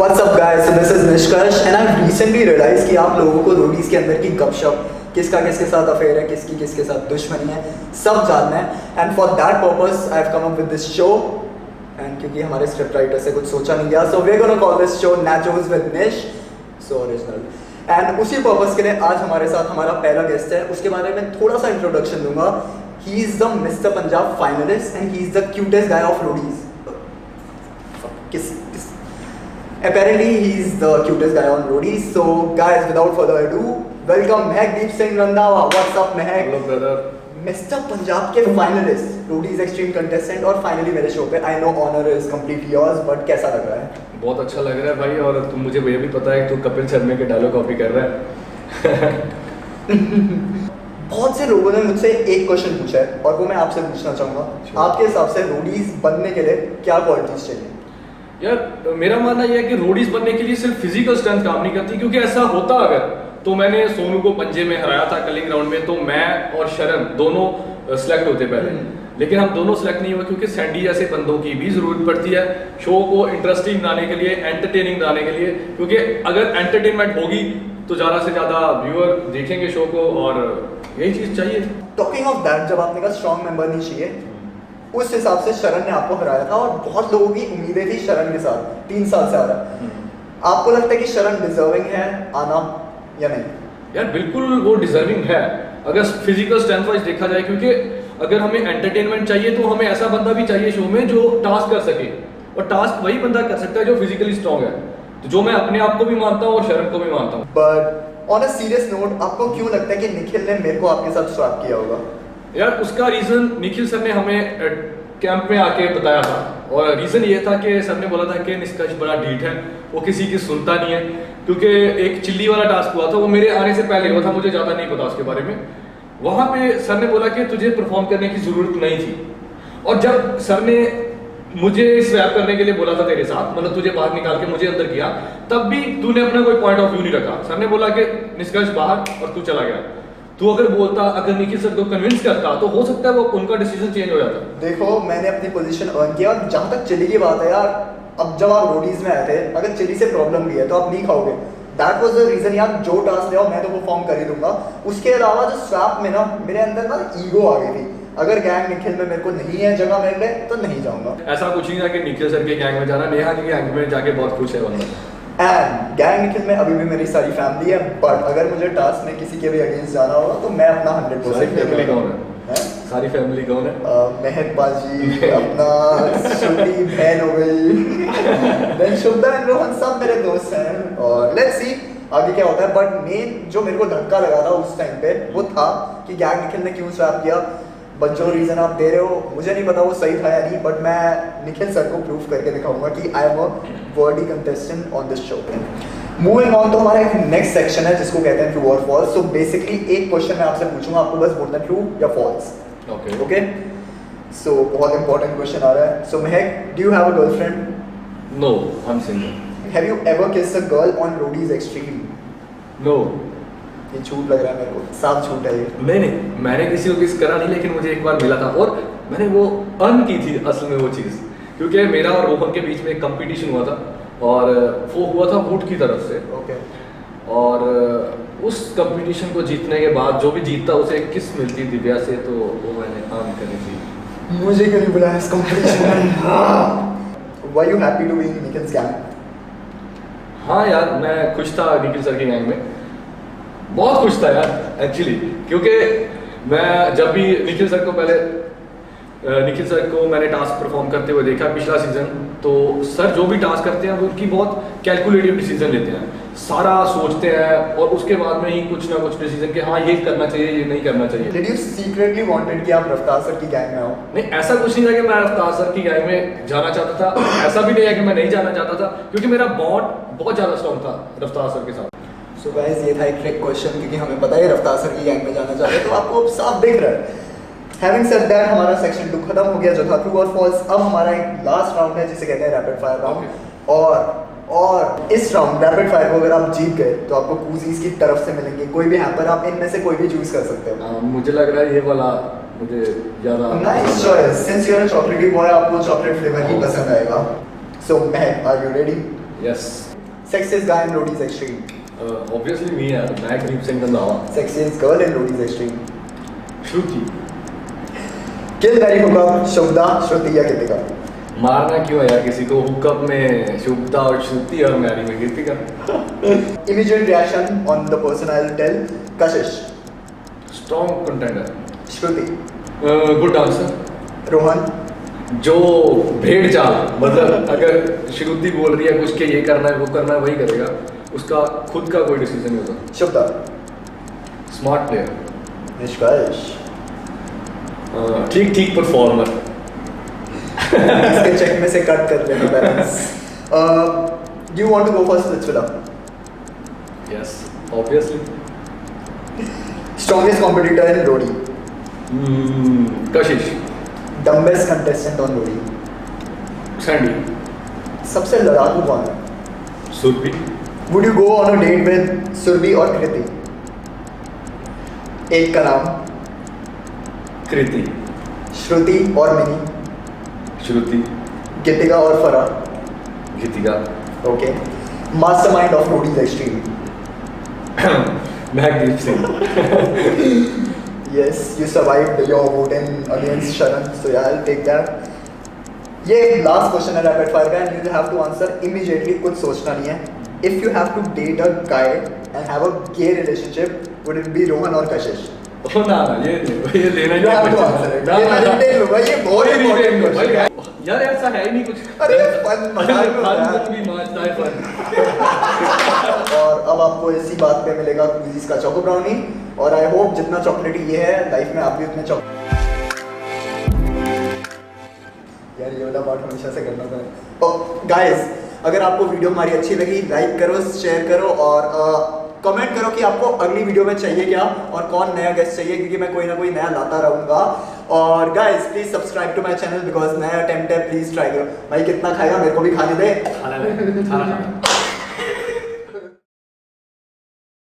What's up guys? So this is Nishkarsh and I've recently realized कि आप लोगों को रोडीज के अंदर की गपशप किसका किसके साथ अफेयर है, किसकी किसके साथ दुश्मनी है, सब जानना है। And for that purpose I have come up with this show. And क्योंकि हमारे स्क्रिप्ट राइटर से कुछ सोचा नहीं गया, so we are gonna call this show nachos with Nish. So original. And उसी पर्पस के लिए आज हमारे साथ हमारा पहला गेस्ट है, उसके बारे में थोड़ा सा इंट्रोडक्शन दूंगा। He is the mister Punjab finalist and he is the cutest guy of Roadies. Apparently he is the cutest guy on roadies. So guys, without further ado, welcome Mehakdeep Singh Randhawa. What's up Mehak? Hello brother. Mr. Punjab के finalist, Roadies extreme contestant और finally मेरे show पे। I know honor is completely yours, but कैसा लग रहा है? बहुत अच्छा लग रहा है भाई, और तुम मुझे ये भी पता है कि तू कपिल शर्मा के डायलॉग कॉपी कर रहा है। बहुत से लोगों ने मुझसे एक क्वेश्चन पूछा है और वो मैं आपसे पूछना चाहूँगा। आपके हिसाब से रोडीज बनने के लिए क्या क्वालिटीज चाहिए? यार मेरा मानना यह है कि रोडीज बनने के लिए सिर्फ फिजिकल स्ट्रेंथ काम नहीं करती, क्योंकि ऐसा होता अगर तो मैंने सोनू को पंजे में हराया था कलिंग ग्राउंड में, तो मैं और शरण दोनों सिलेक्ट होते पहले, लेकिन हम दोनों सिलेक्ट नहीं हुए क्योंकि सैंडी जैसे बंदों की भी जरूरत पड़ती है शो को इंटरेस्टिंग बनाने के लिए, एंटरटेनिंग बनाने के लिए, क्योंकि अगर एंटरटेनमेंट होगी तो ज़्यादा से ज़्यादा व्यूअर देखेंगे शो को, और यही चीज़ चाहिए। टॉकिंग ऑफ दैट, जब आपने कहा स्ट्रॉन्ग मेंबर नहीं चाहिए, उस हिसाब से शरण ने आपको हराया था और बहुत लोगों की उम्मीदें थी शरण के साथ। 3 साल से आ रहा है, आपको लगता है कि शरण डिजर्विंग है आना या नहीं? यार बिल्कुल वो डिजर्विंग है अगर फिजिकल स्ट्रेंथ वाइज देखा जाए, क्योंकि अगर हमें एंटरटेनमेंट चाहिए तो हमें ऐसा बंदा भी चाहिए शो में जो टास्क कर सके, और टास्क वही बंदा कर सकता है जो फिजिकली स्ट्रॉन्ग है, तो जो मैं अपने आप को भी मानता हूँ और शरण को भी मानता हूँ। But on a serious note, आपको क्यों लगता है कि निखिल ने मेरे को आपके साथ स्वैप किया होगा? यार उसका रीज़न निखिल सर ने हमें कैंप में आके बताया था, और रीज़न ये था कि सर ने बोला था कि निष्कर्ष बड़ा ढीठ है, वो किसी की सुनता नहीं है, क्योंकि एक चिल्ली वाला टास्क हुआ था, वो मेरे आने से पहले हुआ था, मुझे ज़्यादा नहीं पता उसके बारे में। वहाँ पे सर ने बोला कि तुझे परफॉर्म करने की ज़रूरत नहीं थी, और जब सर ने मुझे स्वैप करने के लिए बोला था तेरे साथ, मतलब तुझे बाहर निकाल के मुझे अंदर किया, तब भी तूने अपना कोई पॉइंट ऑफ व्यू नहीं रखा। सर ने बोला कि निष्कर्ष बाहर, और तू चला गया। तू अगर बोलता, अगर निखिल सर को कन्विंस करता, तो हो सकता है वो उनका डिसीजन चेंज हो जाता। देखो मैंने अपनी पोजीशन अर्न किया, और जहाँ तक चिली की बात है यार, अब जब आप रोडीज में आए थे, अगर चिली से प्रॉब्लम भी है तो आप नहीं खाओगे। दैट वाज द रीजन यार, जो टास्क ले मैं तो परफॉर्म कर ही दूंगा। उसके अलावा जो स्वैप में ना मेरे अंदर ना ईगो आ गई थी, अगर गैंग निखिल में मेरे को नहीं है जगह मेरे लिए तो नहीं जाऊंगा। ऐसा कुछ नहीं था कि निखिल सर के गैंग में जाना, नेहा के गैंग में जाके बहुत खुश है बंदा। एंड गैंग निखिल में अभी भी मेरी सारी फैमिली है, बट अगर मुझे टास्क में किसी के भी अगेंस्ट जाना होगा तो मैं अपना 100% फैमिली कौन है? सारी फैमिली कौन है? महक बाजी, अपना छोटी बहन हो गई, देन शुभदा एंड रोहन, सब मेरे दोस्त हैं, और लेट्स सी आगे क्या होता है। बट मेन जो मेरे को धक्का लगा था उस टाइम पे वो था कि गैंग निखिल ने क्यों स्वैप किया। बट जो रीज़न आप दे रहे हो मुझे नहीं पता वो सही था या नहीं, बट मैं निखिल सर को प्रूव करके दिखाऊंगा कि I am a Verde contestant on this show. Moving on, तो हमारा एक नेक्स्ट सेक्शन है जिसको कहते हैं ट्रू और फॉल्स। सो बेसिकली एक क्वेश्चन मैं आपसे पूछूंगा, आपको बस बोलना ट्रू या फॉल्स। ओके सो बहुत इंपॉर्टेंट क्वेश्चन आ रहा है। So Mahak, do you have a girlfriend? No, I am single. Have you ever kissed a girl on Roadies Xtreme? No. ये झूठ लग रहा है मेरे को, साफ झूठ है ये। नहीं, मैंने किसी को किस करा नहीं, लेकिन मुझे एक बार मिला था और मैंने वो अर्न की थी असल में वो चीज़, क्योंकि मेरा और रोहन के बीच में एक कंपटीशन हुआ था, और वो हुआ था वुड की तरफ से। ओके। और उस कंपटीशन को जीतने के बाद जो भी जीतता उसे एक किस मिलती दिव्या से, तो वो मैंने अर्न करी थी। मुझे क्यों नहीं बुलाया इस कंपटीशन में? Were you happy to be in Nikhil's gang? हाँ यार, मैं खुश था निखिल सर के गैंग में, बहुत खुश था यार एक्चुअली, क्योंकि मैं जब भी निखिल सर को मैंने टास्क परफॉर्म करते हुए देखा पिछला सीजन, तो सर जो भी टास्क करते हैं वो उनकी बहुत कैलकुलेटिव डिसीजन लेते हैं, सारा सोचते हैं, और उसके बाद में ही कुछ ना कुछ डिसीजन कि हाँ ये करना चाहिए, ये नहीं करना चाहिए। Did you secretly wanted कि आप रफ्तार सर की गैंग में हो? नहीं, ऐसा कुछ नहीं था कि मैं रफ्तार सर की गैंग में जाना चाहता था, ऐसा भी नहीं है कि मैं नहीं जाना चाहता था, क्योंकि मेरा बॉन्ड बहुत ज़्यादा स्ट्रॉन्ग था रफ्तार सर के साथ। सो गाइस, ये था एक ट्रिक क्वेश्चन, क्योंकि हमें पता है रफ्तार सर की गैंग में जाना चाहते हैं, तो आपको अब साफ दिख रहा है। Having said that, हमारा सेक्शन 2 खत्म हो गया जो था ट्रू और फॉल्स। अब हमारा एक लास्ट राउंड है जिसे कहते हैं रैपिड फायर राउंड। और इस राउंड रैपिड फायर को अगर आप जीत गए तो आपको कूजीज की तरफ से मिलेंगे कोई भी हैम्पर, आप इनमें से कोई भी चूज कर सकते हो। मुझे लग रहा है ये वाला मुझे ज़्यादा nice choice, since you are a chocolaty boy, आपको चॉकलेट फ्लेवर ही पसंद आएगा। So Mahak, are you ready? Yes. Sexiest guy in Roadies Extreme. Obviously me यार मैं ग्रीप Singh Randhawa. Sexiest girl in Roadies Extreme. Shruti. Kill Mary Hookup, Shubhada, Shruti या गीतिका. मारना क्यों है यार किसी को? हुकअप में शुभदा और श्रुति और मैरी में गीतिका. Immediate reaction on the person I'll tell. Kashish. Strong contender. Shruti. Good answer. Rohan. जो भेड़ चाल, मतलब अगर श्रुति बोल रही है कुछ के ये करना है वो करना है वही करेगा, उसका खुद का कोई डिसीजन नहीं होता. शुभदा. Smart player. निष्कर्ष. ठीक ठीक परफॉर्मर. इसके चेक में से कट कर लेना balance. Do you want to go first, Litzvila? Yes obviously. Strongest competitor in Roadie. Kashish. Dumbest contestant on Roadie. Sandy. सबसे लड़ाकू कौन है? Surabhi. Would you go on a date with Surabhi और कृति? एक का नाम. कृति. श्रुति और मिनी. श्रुति. गीतिका और फरा. गीतिका. Okay. Mastermind of Roadies Extreme. महकदीप Singh. Yes, you survived your voting against Sharan, so yeah, I'll take that. ये last question है rapid fire का, and you have to answer immediately. कुछ सोचना नहीं है. If you have to date a guy and have a gay relationship, would it be Rohan or Kashish? ओ ना ना ये लेना You have to answer it. ये मैं detail लूँगा, ये बहुत important question है. यार ऐसा है ही नहीं कुछ. अरे fun मजाक में होता है. फन भी मजा है फन. और अब आपको इसी बात पे मिलेगा क्विज़ का चॉको ब्राउनी, और आई होप जितना चॉकलेटी ये है लाइफ में आप भी उतने यार ये वाला पार्ट हमेशा से करना था. तो गाइस, अगर आपको वीडियो हमारी अच्छी लगी, लाइक करो, शेयर करो और कमेंट करो कि आपको अगली वीडियो में चाहिए क्या और कौन नया गेस्ट चाहिए, क्योंकि मैं कोई ना कोई नया लाता रहूँगा. और guys please subscribe to my channel because नया अटेम्प्ट है, प्लीज ट्राई करो. भाई कितना खाएगा, मेरे को भी खाने दे. खाना है, खाना खाना.